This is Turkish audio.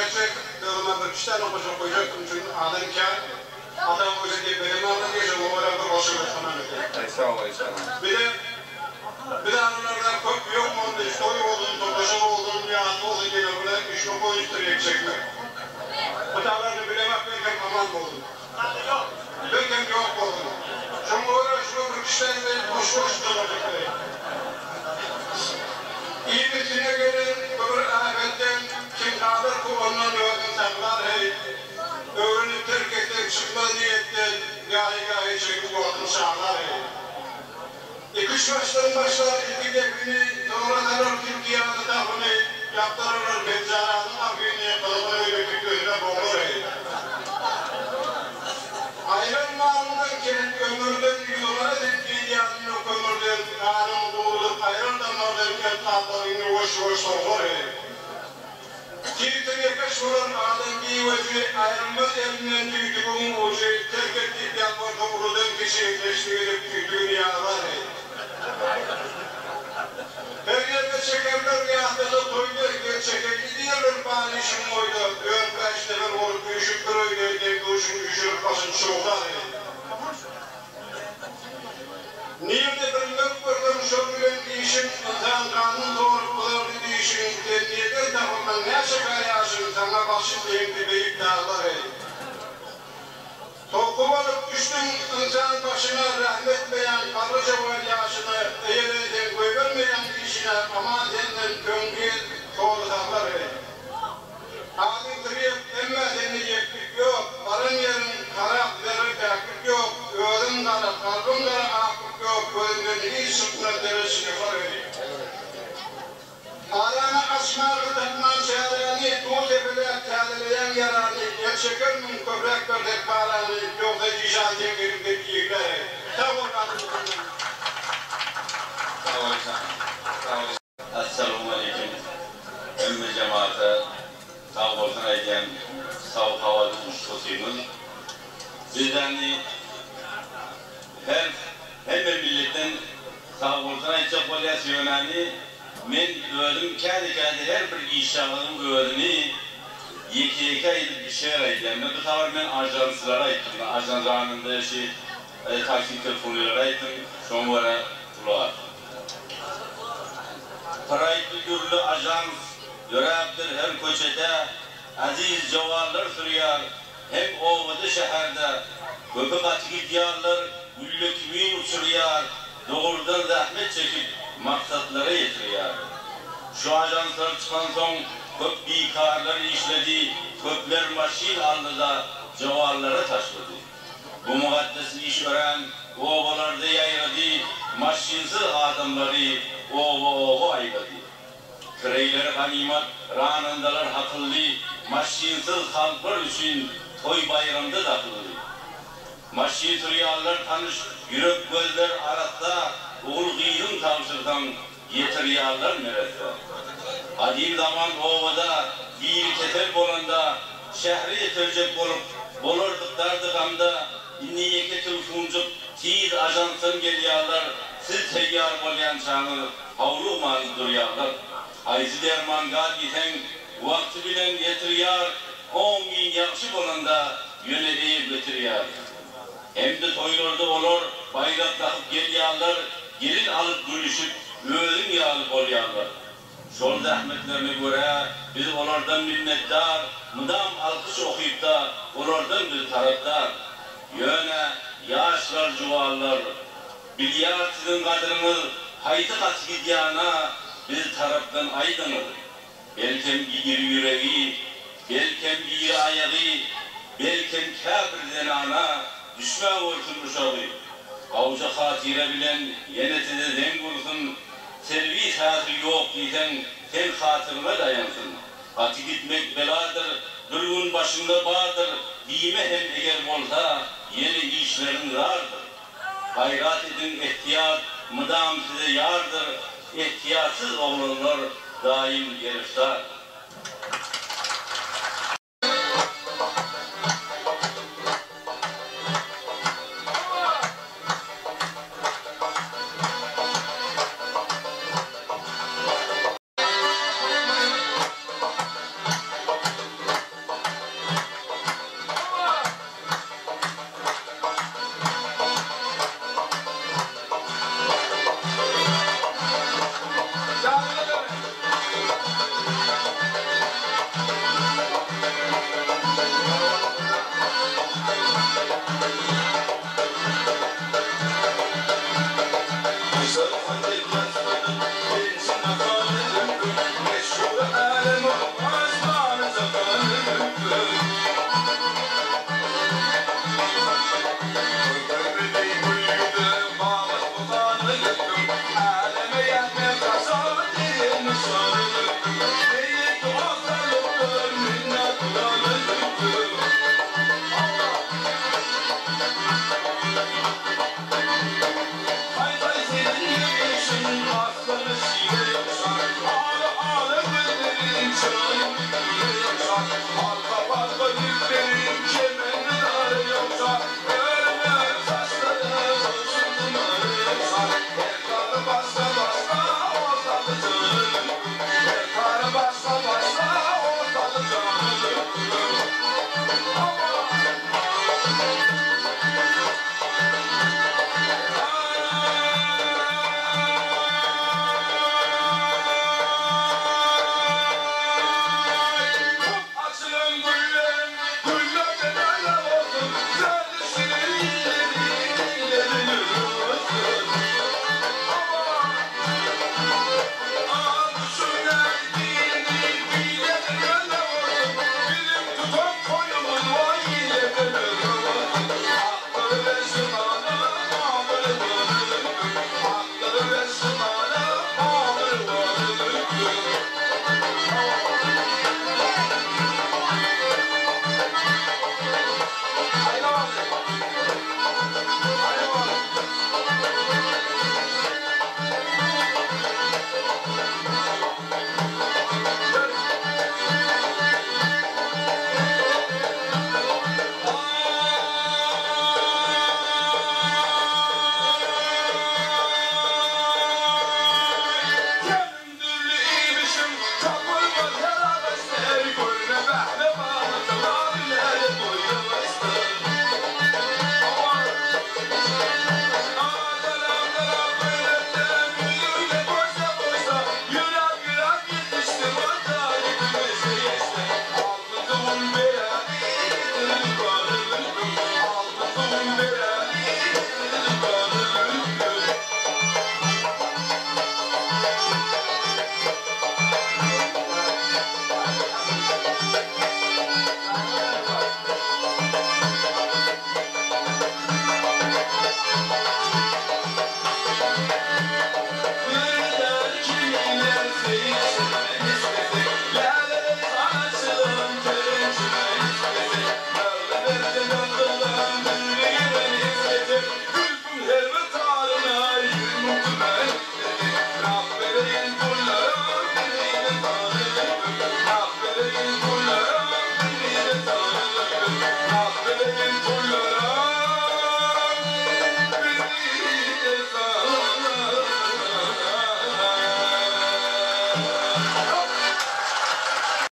gerçek dağılma bir kişiden okuyacak koyacaktım çünkü adamken adam öyle diye benim anlamda geçen o arada başına sana Sağ ol inşallah. Bir de anılardan çok yok mu onda işte oy olduğunu, toplaşan olduğunu, yağını olduğunu gene böyle işini koyuşturuyor çekmek. Bu tavlarını bilemek belki aman oldu. Belki yok oldu. Çünkü uğraşma bir kişiden boş boş duracaklar. İyi bir sine göre bir afetten kim kalır kullanılıyor insanlar hey. Öğrenip terk etmek çıkma niyetten gahi çekip yoğun şahlar hey. İki başların başlar ilgi devrini doğrulanır Türkiye'nin tarafını yaptırırlar benzaranın afiyini kılıbını öyle boğulur hey. Ayrılmağından kelip ömürden yıllara zevkli yanını kömürden kanun doğrulup ayrıldanlardan kent atlarını boş olur hey. Twitter kaç olan alemgi veci ayrılmaz elinden tüytüğün ucu terk ettiği yapma doğrudan kişileştirilip tüytüğün yağlar hey. Her yerde çekerler yağda toylar gerçekli diyorlar bağlışım oydu. Ön kaçtalar olup düşüktür öyle diye duşun düşürüp basın çoğlar. Niyemde bölümden bakalım şöyle değişim insan kanun doğrultuları değişim tedbirler tarafından ne şekayı aşın sana başın deyimli büyük dağlar. Tokum alıp düştün insan başına rahmet beyan karıca var yaşını eğereden koyvermeyen kişine aman senden köngül doğrudanlar. Adın kırıp emme seni yeklik yok, barın yerin karakları takip yok, öğrün kara, kalbin kara akıp yok, gözünden hiç sıkına deresini var öyle. Arana asmarı takman çareni, tuğ tepeler kâdeleyen yararlı, gerçekler min köprek berdek bağlanı, yoksa icadiye gelip bekiyekler. Tam oradan Assalamu alaikum. Ümmü cemaate sağ olsun ayken sağ havada uçtusuyuz. Bizden her bir milletten sağ olsun ayçak valyasyonani men öğrenim kendi her bir işahının öğrenimi yeke edip bir şey arayacağım. Bu tavır ben ajanslara ayttım. Ajans anında taksi telefonlara ayttım. Sonra tular. Paraylı türlü ajans görevdir her köşede aziz cevarlar sürüyor. Hem ovada şehirde köpek açık gidiyorlar, güllükümün uçuruyor. Doğrudan zahmet çekip maksatlara yetiriyor. Şu ajanslar çıkan son köp bikarlar işledi, köpler maşin aldı da cevarlara taşladı. Bu mukaddes iş öğren, ovalarda yayladı, maşinsiz adamları ova ayladı. Kreyler ganimet, ranındalar hakıllı, maşinsiz halklar için toy bayramda takıldı. Maşin sürüyorlar tanış, yürek gözler arasında, oğul gıyın tavşırdan getiriyorlar neresi. Adim zaman ovada, bir ketel bolanda, şehri yetirecek olup, bolurduk dardıkamda, inniyeke tülfüncuk, tiz ajansın geliyorlar, siz teyyar bolyan çağını, havlu manı duruyorlar. Ayzi derman gâditen, vakti bilen getiriyor, 10 bin yakşı bolanda, yöneliği götürüyor. Hem de toylarda olur, bayrak takıp geliyorlar, gelin alıp gülüşüp, öğün yağlıp oluyorlar. Şol zahmetlerine göre biz onlardan minnettar, mıdam alkış okuyup da onlardan bir taraftar. Yöne yaşlar cuvallar, bilyar sizin kadrını haytı kaç gidyana biz taraftan aydınır. Belkem giyir yüreği, belkem giyir ayağı, belkem kâbir zenana, düşman olsun uşağı. Avca hatire bilen yenetide zen kursun, servis hatır yok diysen sen hatırına dayansın. Atı gitmek beladır, bir gün başında bağdır, dime hem eğer olsa yeni işlerin zardır. Hayrat edin ihtiyat, mıdam size yardır, ihtiyatsız oğlanlar daim geriftar.